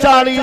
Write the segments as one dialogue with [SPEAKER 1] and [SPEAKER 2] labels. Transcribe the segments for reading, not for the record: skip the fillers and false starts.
[SPEAKER 1] 40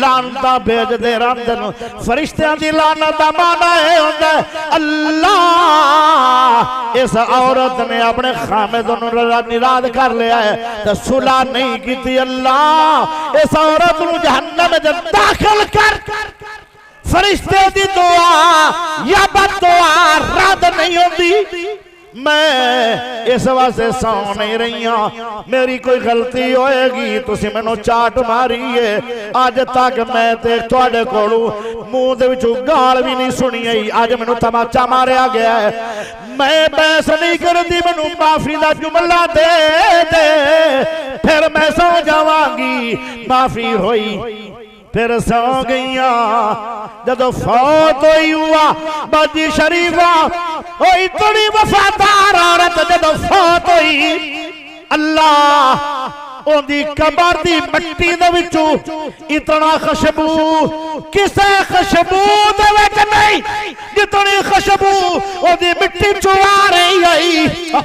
[SPEAKER 1] लानतां भेजदे रहंदे न। फरिश्तियां दी लानत दा माना ये हुंदा अल्लाह इस औरत ने अपने खामिद नूं निराद कर लिया है ते सुलह नहीं कीती। अल्लाह इस औरत नूं जहन्नम च दाखिल कर। फरिश्ते दी दुआ या बददुआ रद्द नहीं होती। मैं इस वास्ते सौ नहीं रही हूं, मेरी कोई गलती होएगी तुसी मैनू चाट मारी है। अज तक मैं ते तुहाडे कोलों मूंह दे विचों गाल भी नहीं सुनी आई, अज मैनू तमाचा मारिया गया है। मैं बहस नहीं करती, मैनू माफी दा जुमला दे दे फिर मैं सौ जावांगी। माफी होई फिर सौ गईया। जदों फौत होई हुआ बाजी शरीफा ओ इतनी वफादार औरत जदों फौत होई अल्लाह ओदी कबर दी मिट्टी दे विचों इतना खुशबू किसे खुशबू दे विच नहीं जितनी खुशबू ओदी मिट्टी चों आ रही है।